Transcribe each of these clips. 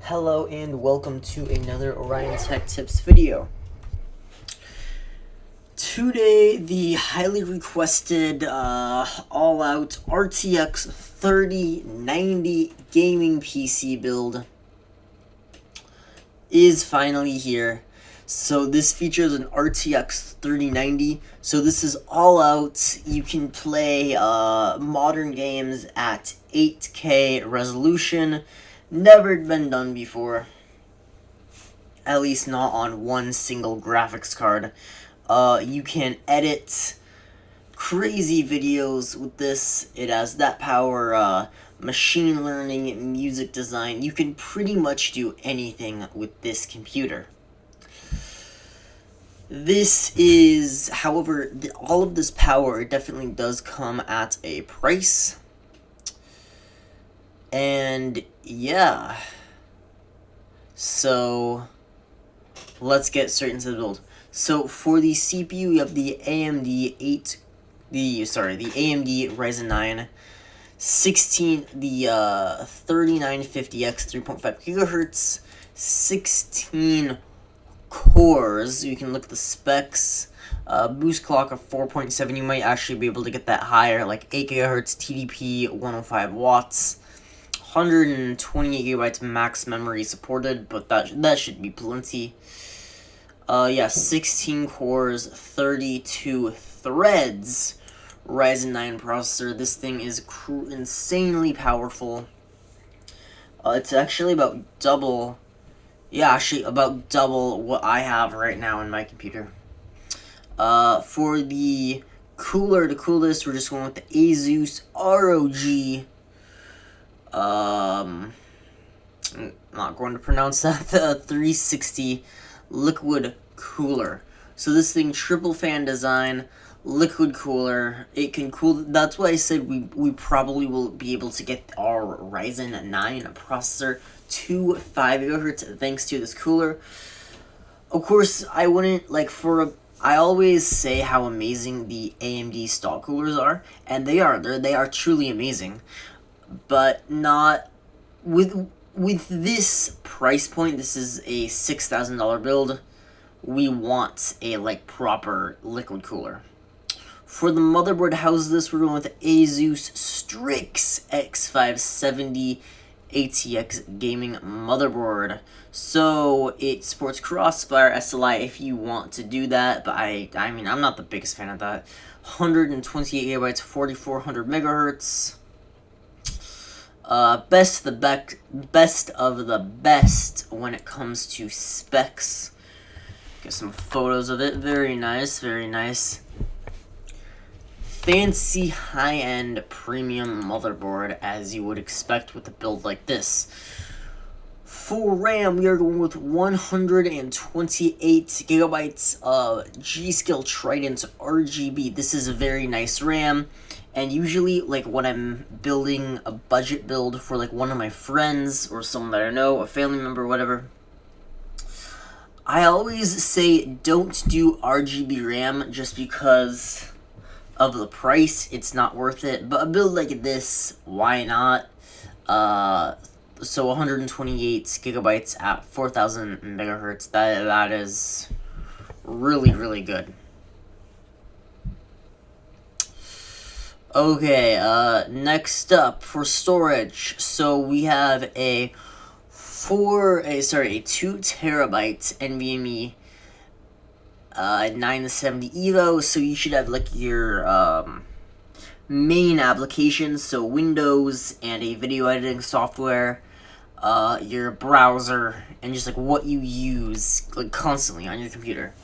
Hello and welcome to another Orion Tech Tips video. Today, the highly requested all-out RTX 3090 gaming PC build is finally here. So this features an RTX 3090. So this is all out. You can play modern games at 8K resolution. Never been done before. At least not on one single graphics card. You can edit crazy videos with this. It has that power, machine learning, music design. You can pretty much do anything with this computer. This is, however, all of this power definitely does come at a price. And yeah, so let's get straight into the build. So for the CPU, we have the AMD Ryzen 9 3950X 3.5 gigahertz, 16 cores. You can look at the specs. Boost clock of 4.7. You might actually be able to get that higher, like 8 gigahertz TDP, 105 watts. 128 gigabytes max memory supported, but that should be plenty. 16 cores, 32 threads, Ryzen 9 processor. This thing is insanely powerful. It's actually about double, about double what I have right now in my computer. For the cooler, to cool this, we're just going with the Asus ROG. I'm not going to pronounce that. The 360 liquid cooler. So this thing, triple fan design, liquid cooler. It can cool. That's why I said we probably will be able to get our Ryzen 9 processor to 5 gigahertz thanks to this cooler. Of course, I wouldn't I always say how amazing the AMD stock coolers are, and they are truly amazing. But not with this price point. This is a $6,000 build. We want a proper liquid cooler. For the motherboard to house this, we're going with the Asus Strix X570 ATX gaming motherboard. So it supports Crossfire SLI if you want to do that, but I mean I'm not the biggest fan of that. 128 gigabytes, 4400 megahertz. Best of the best when it comes to specs. Get some photos of it. Very nice, very nice. Fancy high-end premium motherboard, as you would expect with a build like this. For RAM, we are going with 128 gigabytes of G-Skill Trident RGB. This is a very nice RAM. And usually, when I'm building a budget build for, one of my friends or someone that I know, a family member, whatever, I always say don't do RGB RAM just because of the price. It's not worth it. But a build like this, why not? So 128 gigabytes at 4,000 megahertz, that is really, really good. Okay, next up for storage. So we have a 2 terabyte NVMe 970 Evo. So you should have your main applications, so Windows and a video editing software, your browser, and just what you use constantly on your computer.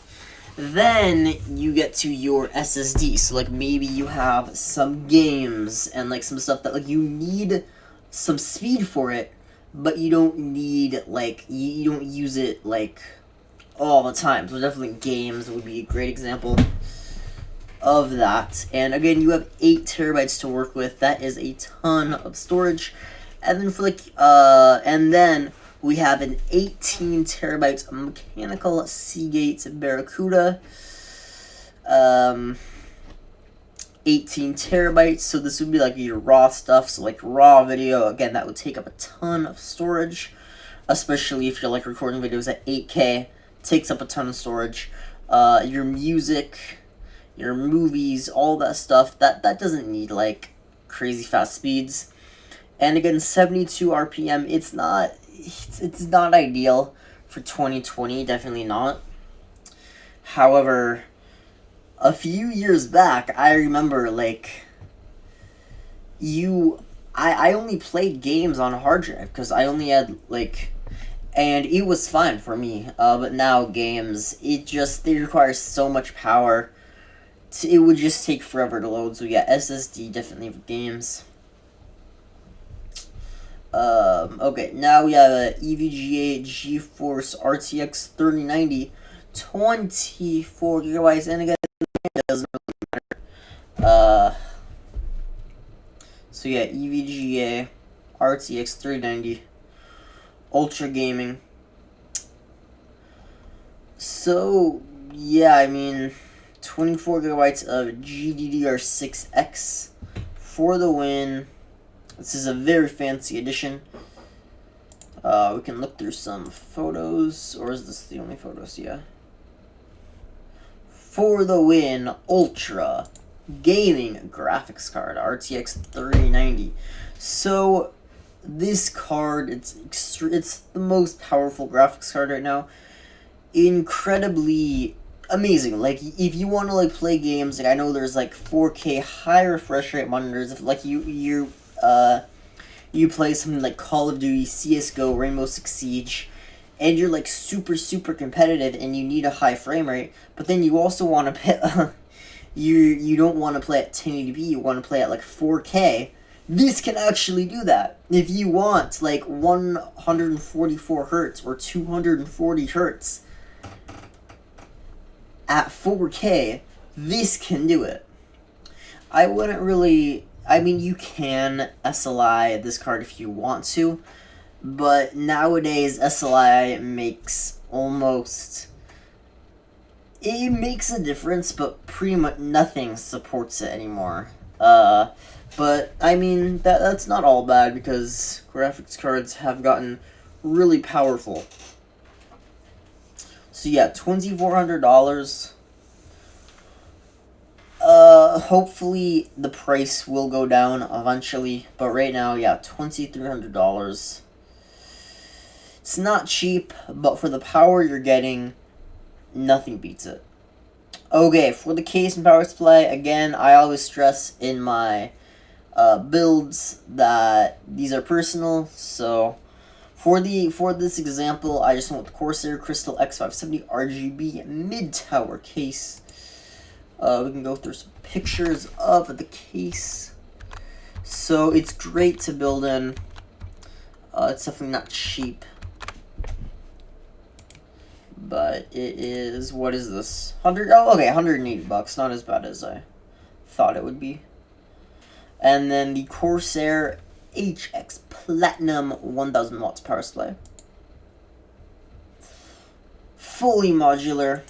Then you get to your SSD. So maybe you have some games and some stuff that you need some speed for it, but you don't need you don't use it all the time. So definitely games would be a great example of that. And again, you have 8 terabytes to work with. That is a ton of storage. And then for and then we have an 18 terabytes mechanical Seagate Barracuda. 18 terabytes, so this would be your raw stuff, so raw video. Again, that would take up a ton of storage. especially if you're like recording videos at 8K. Takes up a ton of storage. Your music, your movies, all that stuff, that doesn't need like crazy fast speeds. And again, 72 RPM, it's not ideal for 2020, definitely not. However, a few years back, I remember like I only played games on a hard drive because I only had like, and it was fine for me. But now games, they require so much power. It would just take forever to load. So yeah, SSD definitely for games. Okay, now we have a EVGA GeForce RTX 3090, 24 gigabytes, and again, it doesn't really matter. So yeah, EVGA RTX 390 Ultra Gaming. So yeah, I mean, 24 gigabytes of GDDR6X for the win. This is a very fancy edition. We can look through some photos, or is this the only photos? Yeah. For the win, Ultra Gaming graphics card, RTX 3090. So this card, it's the most powerful graphics card right now. Incredibly amazing. Like, if you want to like play games, like I know there's like 4K high refresh rate monitors. If like you play something like Call of Duty, CS:GO, Rainbow Six Siege, and you're like super competitive, and you need a high frame rate, but then you also want to play. You don't want to play at 1080p. You want to play at like 4K. This can actually do that. If you want like 144 hertz or 240 hertz at 4K, this can do it. I wouldn't really. I mean, you can SLI this card if you want to, but nowadays SLI makes almost. It makes a difference, but pretty much nothing supports it anymore. But I mean, that's not all bad because graphics cards have gotten really powerful. So yeah, $2,400. Hopefully the price will go down eventually, but right now, yeah, $2,300. It's not cheap, but for the power you're getting, nothing beats it. Okay, for the case and power supply, again, I always stress in my builds that these are personal. So for this example, I just went with the Corsair Crystal X570 RGB mid-tower case. We can go through some pictures of the case. So it's great to build in. It's definitely not cheap, but it is, what is this? $180, not as bad as I thought it would be. And then the Corsair HX Platinum 1000 watts power supply. Fully modular.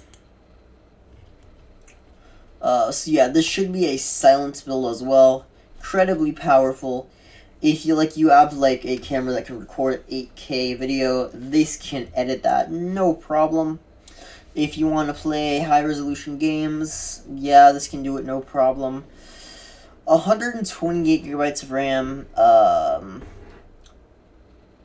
So yeah, this should be a silent build as well. Incredibly powerful. If you have like a camera that can record 8K video, this can edit that no problem. If you want to play high resolution games, yeah, this can do it no problem. 128 gigabytes of RAM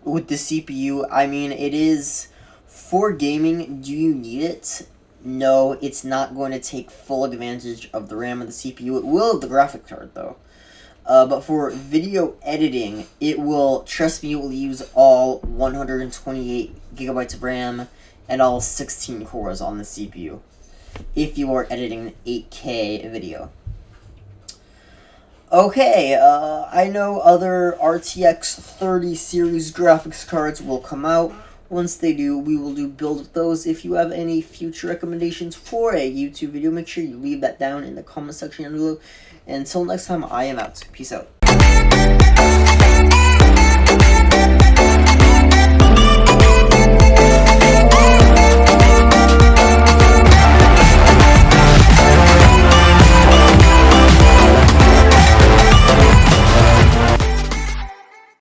with the CPU. I mean, it is for gaming. Do you need it? No, it's not going to take full advantage of the RAM and the CPU. It will have the graphic card though. But for video editing, it will, trust me, it will use all 128 gigabytes of RAM and all 16 cores on the CPU if you are editing 8K video. Okay, I know other RTX 30 series graphics cards will come out. Once they do, we will do build with those. If you have any future recommendations for a YouTube video, make sure you leave that down in the comment section down below. And until next time, I am out. Peace out.